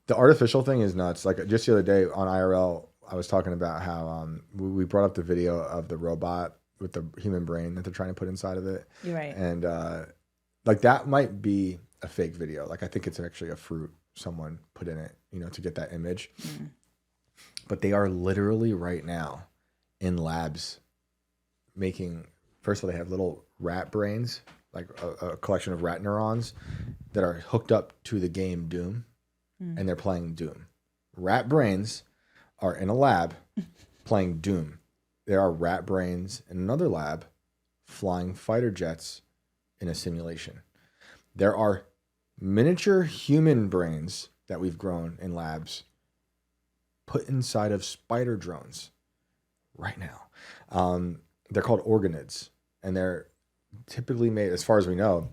The artificial thing is nuts. Like just the other day on IRL, I was talking about how we brought up the video of the robot with the human brain that they're trying to put inside of it. You're right. And like that might be a fake video. Like I think it's actually a fruit someone put in it, you know, to get that image. Mm. But they are literally right now in labs making, first of all, they have little rat brains, like a collection of rat neurons that are hooked up to the game Doom, and they're playing Doom. Rat brains are in a lab playing Doom. There are rat brains in another lab flying fighter jets in a simulation. There are miniature human brains that we've grown in labs put inside of spider drones right now. They're called organoids, and they're typically made, as far as we know,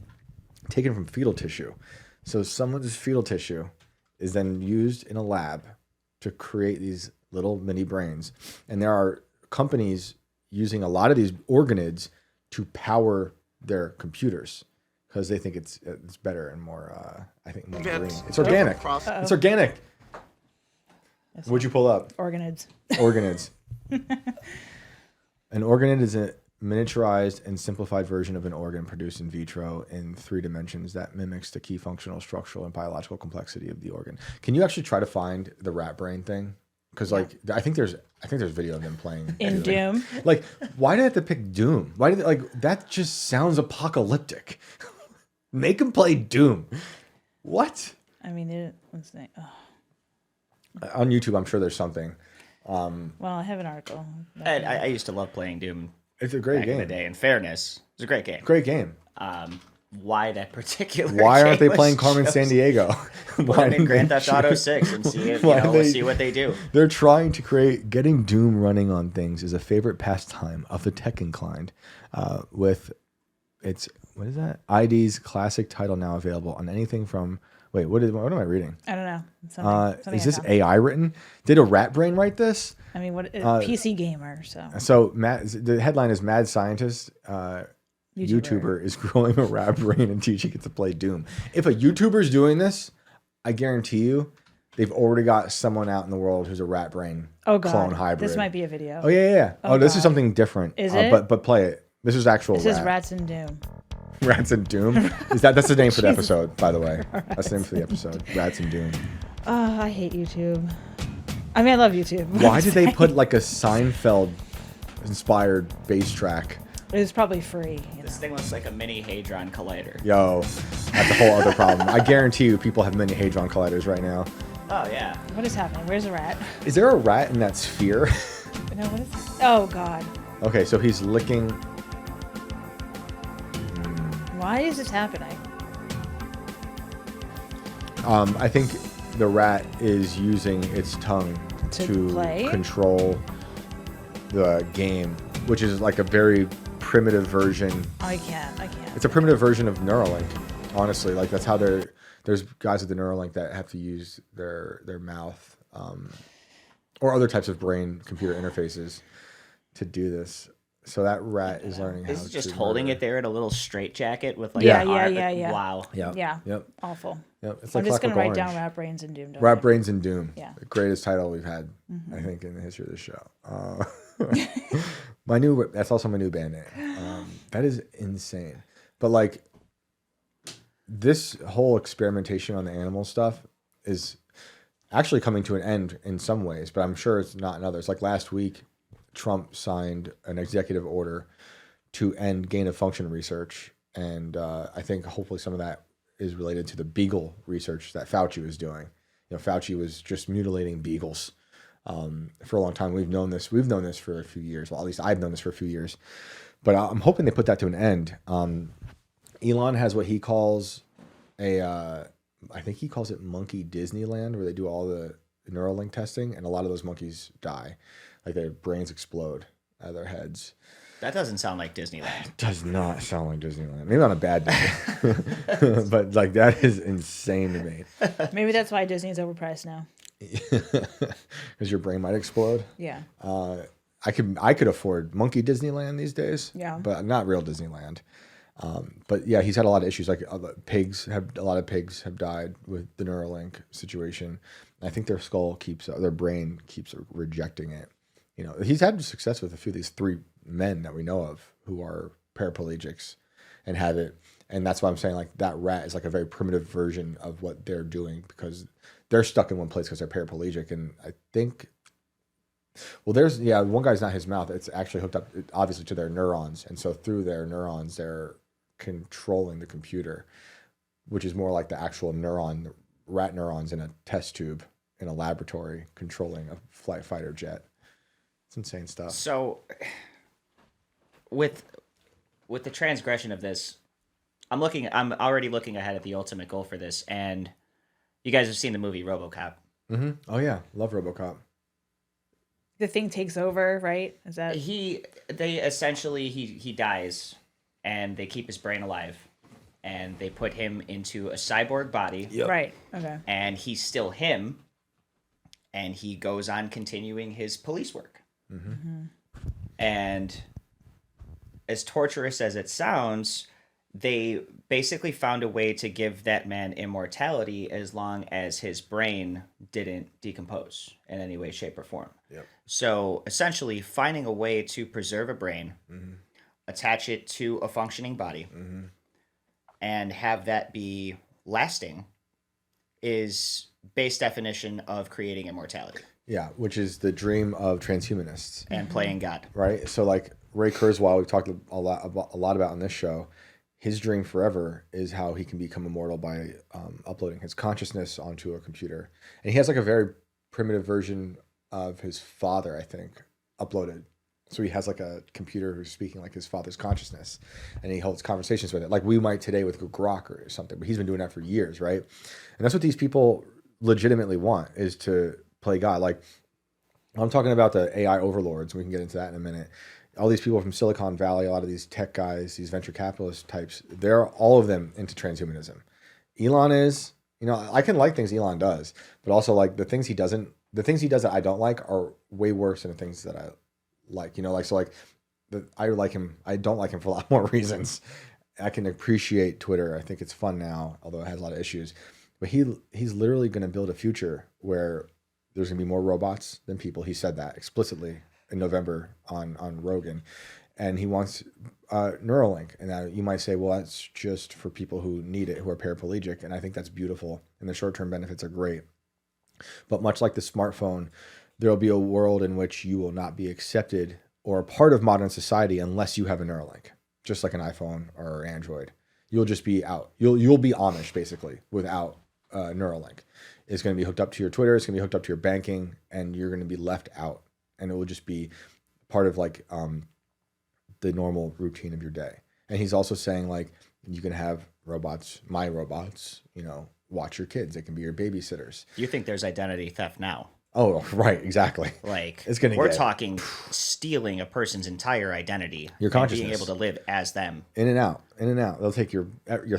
taken from fetal tissue. So someone's fetal tissue is then used in a lab to create these little mini brains. And there are companies using a lot of these organoids to power their computers because they think it's better and more, I think, more green. It's organic. Uh-oh. It's organic. What'd you pull up? Organoids. Organoids. An organoid is a miniaturized and simplified version of an organ produced in vitro in 3 dimensions that mimics the key functional, structural, and biological complexity of the organ. Can you actually try to find the rat brain thing? Because like I think there's video of them playing in Doom. Like, why did they have to pick Doom? Why did they, like that? Just sounds apocalyptic. Make them play Doom. What? I mean, let's think. On YouTube, I'm sure there's something. Well, I have an article. I used to love playing Doom. It's a great game. Back in the day. In fairness, it was a great game. Great game. Why that particular? Why aren't they game playing was Carmen chosen? Sandiego? Why didn't Grand Theft Auto 6 and see it, see what they do? They're trying to create getting Doom running on things is a favorite pastime of the tech inclined. With its what is that? ID's classic title now available on anything from. Wait, what am I reading? I don't know. Something is this AI written? Did a rat brain write this? I mean, what PC gamer? So the headline is Mad Scientist YouTuber is growing a rat brain and teaching it to play Doom. If a YouTuber's doing this, I guarantee you, they've already got someone out in the world who's a rat brain clone hybrid. This might be a video. Oh yeah. Oh, this is something different. Is it? But play it. This is actual. This is Rats in Doom. Rats and Doom. That's the name for the episode, by the way. That's the name for the episode. Rats and Doom. Oh, I hate YouTube. I mean, I love YouTube. Why did they put like a Seinfeld inspired bass track? It was probably free. This thing looks like a mini Hadron Collider. Yo, that's a whole other problem. I guarantee you people have mini Hadron Colliders right now. Oh, yeah. What is happening? Where's the rat? Is there a rat in that sphere? No, what is this? Oh, God. Okay, so he's licking... Why is this happening? I think the rat is using its tongue to control the game, which is like a very primitive version. I can't. It's a primitive version of Neuralink, honestly. Like that's how there's guys at the Neuralink that have to use their mouth or other types of brain-computer interfaces to do this. So that rat is learning how to... Is just holding it there in a little straitjacket with like yeah. Wow. Yeah. Yep. Awful. Yep. It's I'm like just going to write down Orange. Rat Brains and Doom. Rat Brains and Doom. Yeah. The greatest title we've had, I think, in the history of the show. That's also my new band name. That is insane. But like this whole experimentation on the animal stuff is actually coming to an end in some ways, but I'm sure it's not in others. Like last week, Trump signed an executive order to end gain-of-function research. And I think hopefully some of that is related to the beagle research that Fauci was doing. You know, Fauci was just mutilating beagles for a long time. We've known this for a few years. Well, at least I've known this for a few years. But I'm hoping they put that to an end. Elon has what he calls I think he calls it Monkey Disneyland, where they do all the Neuralink testing, and a lot of those monkeys die. Like their brains explode out of their heads. That doesn't sound like Disneyland. It does not sound like Disneyland. Maybe on a bad day. But like that is insane to me. Maybe that's why Disney's overpriced now. Because your brain might explode. Yeah. I could afford Monkey Disneyland these days. Yeah. But not real Disneyland. But yeah, he's had a lot of issues. Like a lot of pigs have died with the Neuralink situation. I think their brain keeps rejecting it. You know, he's had success with a few of these 3 men that we know of who are paraplegics and have it. And that's why I'm saying like that rat is like a very primitive version of what they're doing because they're stuck in one place because they're paraplegic. And I think, well, one guy's not his mouth. It's actually hooked up obviously to their neurons. And so through their neurons, they're controlling the computer, which is more like the actual rat neurons in a test tube in a laboratory controlling a fighter jet. It's insane stuff. So with the transgression of this, I'm already looking ahead at the ultimate goal for this, and you guys have seen the movie RoboCop. Mm-hmm. Oh yeah, love RoboCop. The thing takes over, right? Is that he dies, and they keep his brain alive, and they put him into a cyborg body. Yep. Right? Okay. And he's still him, and he goes on continuing his police work. Mm-hmm. Mm-hmm. And as torturous as it sounds, they basically found a way to give that man immortality as long as his brain didn't decompose in any way, shape, or form. Yep. So essentially finding a way to preserve a brain, mm-hmm. attach it to a functioning body, mm-hmm. and have that be lasting is base definition of creating immortality. Yeah, which is the dream of transhumanists. And playing God. Right? So like Ray Kurzweil, we've talked a lot about on this show, his dream forever is how he can become immortal by uploading his consciousness onto a computer. And he has like a very primitive version of his father, I think, uploaded. So he has like a computer who's speaking like his father's consciousness, and he holds conversations with it, like we might today with Grok or something. But he's been doing that for years, right? And that's what these people legitimately want, is to play God. Like I'm talking about the AI overlords. We can get into that in a minute. All these people from Silicon Valley, a lot of these tech guys, these venture capitalist types, they're all of them into transhumanism. Elon is, I can like things Elon does, but also like the things he does that I don't like are way worse than the things that I like. I like him. I don't like him for a lot more reasons. I can appreciate Twitter. I think it's fun now, although it has a lot of issues. But he's literally going to build a future where there's going to be more robots than people. He said that explicitly in November on Rogan, and he wants Neuralink. And now you might say, well, that's just for people who need it, who are paraplegic. And I think that's beautiful, and the short-term benefits are great. But much like the smartphone, there will be a world in which you will not be accepted or a part of modern society unless you have a Neuralink, just like an iPhone or Android. You'll just be out. You'll be Amish basically without Neuralink. It's going to be hooked up to your Twitter. It's going to be hooked up to your banking, and you're going to be left out. And it will just be part of like the normal routine of your day. And he's also saying like you can have robots, my robots, watch your kids. They can be your babysitters. You think there's identity theft now? Oh, right, exactly. Like we're talking stealing a person's entire identity, your consciousness, and being able to live as them. In and out. They'll take your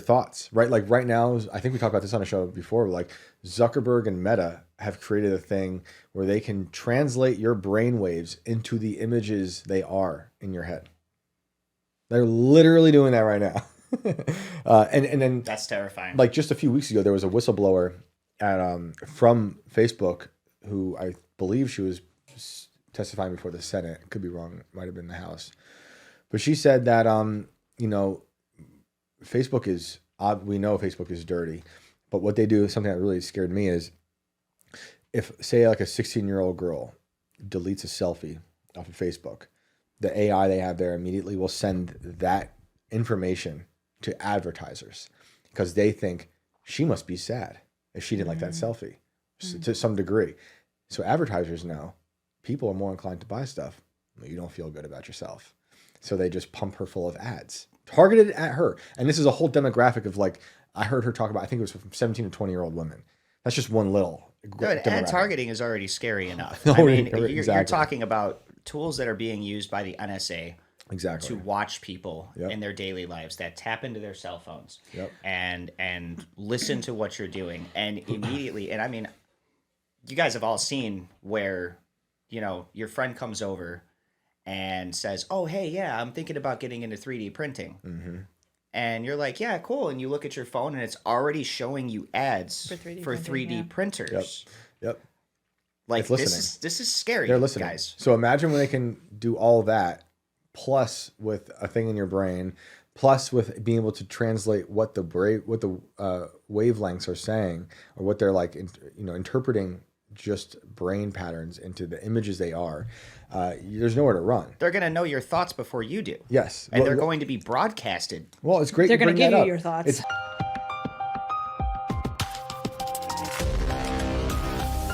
thoughts, right? Like right now, I think we talked about this on a show before. Like Zuckerberg and Meta have created a thing where they can translate your brainwaves into the images they are in your head. They're literally doing that right now. and then that's terrifying. Like just a few weeks ago, there was a whistleblower from Facebook who I believe she was testifying before the Senate. Could be wrong. Might have been the House. But she said that, Facebook is, we know Facebook is dirty, but what they do, something that really scared me is if, say, like a 16-year-old girl deletes a selfie off of Facebook, the AI they have there immediately will send that information to advertisers because they think she must be sad if she didn't like that selfie to some degree. So advertisers know people are more inclined to buy stuff when you don't feel good about yourself. So they just pump her full of ads targeted at her. And this is a whole demographic of like, I heard her talk about, I think it was from 17 to 20-year-old women. That's just one little ad targeting is already scary enough. You're talking about tools that are being used by the NSA to watch people in their daily lives that tap into their cell phones and listen to what you're doing. And immediately, and I mean, you guys have all seen where, your friend comes over and says, oh, hey, yeah, I'm thinking about getting into 3D printing. Mm-hmm. and you're like, yeah, cool. And you look at your phone and it's already showing you ads for 3D printers. Yep. Like this is scary. They're listening, guys. So imagine when they can do all that, plus with a thing in your brain, plus with being able to translate what the wavelengths are saying, or what they're like, interpreting just brain patterns into the images they are. There's nowhere to run. They're going to know your thoughts before you do. Yes. And they're going to be broadcasted. Well, it's great. They're going to give you your thoughts.